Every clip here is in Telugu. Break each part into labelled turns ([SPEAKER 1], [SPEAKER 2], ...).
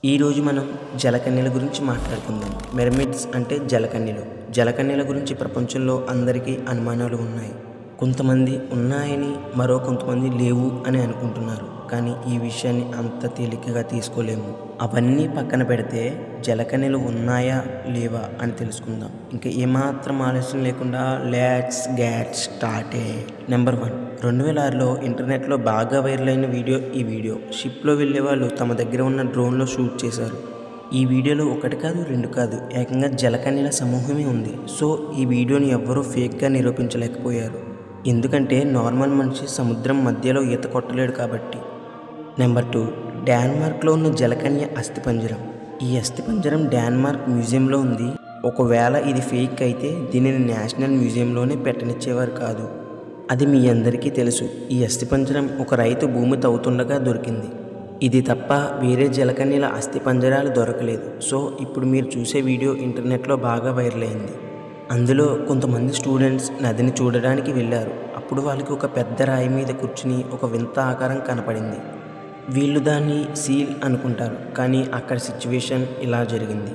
[SPEAKER 1] ఈరోజు మనం జలకన్యల గురించి మాట్లాడుకుందాం. మెర్మిడ్స్ అంటే జలకన్యలు. జలకన్యల గురించి ప్రపంచంలో అందరికీ అనుమానాలు ఉన్నాయి. కొంతమంది ఉన్నాయని, మరో కొంతమంది లేవు అని అనుకుంటున్నారు. కానీ ఈ విషయాన్ని అంత తేలికగా తీసుకోలేము. అవన్నీ పక్కన పెడితే జలకన్యలు ఉన్నాయా లేవా అని తెలుసుకుందాం. ఇంకా ఏమాత్రం ఆలస్యం లేకుండా లెట్స్ గెట్ స్టార్టెడ్. నెంబర్ 1, 2006లో ఇంటర్నెట్లో బాగా వైరల్ అయిన ఈ వీడియో షిప్లో వెళ్ళే వాళ్ళు తమ దగ్గర ఉన్న డ్రోన్లో షూట్ చేశారు. ఈ వీడియోలో ఒకటి కాదు, రెండు కాదు, ఏకంగా జలకన్యల సమూహమే ఉంది. సో ఈ వీడియోని ఎవ్వరూ ఫేక్గా నిరూపించలేకపోయారు. ఎందుకంటే నార్మల్ మనిషి సముద్రం మధ్యలో ఈత కొట్టలేడు కాబట్టి. నెంబర్ 2, డెన్మార్క్లో ఉన్న జలకన్య అస్థిపంజరం. ఈ అస్థిపంజరం డెన్మార్క్ మ్యూజియంలో ఉంది. ఒకవేళ ఇది ఫేక్ అయితే దీనిని నేషనల్ మ్యూజియంలోనే పెట్టనిచ్చేవారు కాదు. అది మీ అందరికీ తెలుసు. ఈ అస్థిపంజరం ఒక రైతు భూమి తవ్వుతుండగా దొరికింది. ఇది తప్ప వేరే జలకన్యల అస్థిపంజరాలు దొరకలేదు. సో ఇప్పుడు మీరు చూసే వీడియో ఇంటర్నెట్లో బాగా వైరల్ అయింది. అందులో కొంతమంది స్టూడెంట్స్ నదిని చూడడానికి వెళ్ళారు. అప్పుడు వాళ్ళకి ఒక పెద్ద రాయి మీద కూర్చుని ఒక వింత ఆకారం కనపడింది. వీళ్ళు దాన్ని సీల్ అనుకుంటారు, కానీ అక్కడ సిచ్యువేషన్ ఇలా జరిగింది.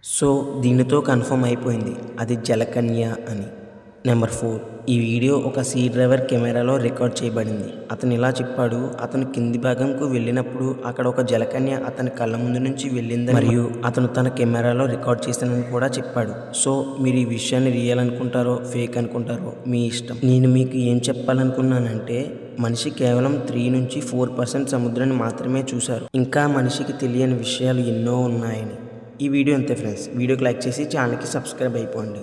[SPEAKER 1] సో దీనితో కన్ఫర్మ్ అయిపోయింది అది జలకన్య అని. నెంబర్ 4, ఈ వీడియో ఒక సీ డ్రైవర్ కెమెరాలో రికార్డ్ చేయబడింది. అతను ఇలా చెప్పాడు, అతను కింది భాగంకు వెళ్ళినప్పుడు అక్కడ ఒక జలకన్య అతని కళ్ళ ముందు నుంచి వెళ్ళిందని, మరియు అతను తన కెమెరాలో రికార్డ్ చేశానని కూడా చెప్పాడు. సో మీరు ఈ విషయాన్ని రియల్ అనుకుంటారో ఫేక్ అనుకుంటారో మీ ఇష్టం. నేను మీకు ఏం చెప్పాలనుకున్నానంటే, మనిషి కేవలం 3 నుంచి 4% సముద్రాన్ని మాత్రమే చూశారు. ఇంకా మనిషికి తెలియని విషయాలు ఎన్నో ఉన్నాయని. ఈ వీడియో అంతే ఫ్రెండ్స్. వీడియోకి లైక్ చేసి ఛానల్కి సబ్స్క్రైబ్ అయిపోండి.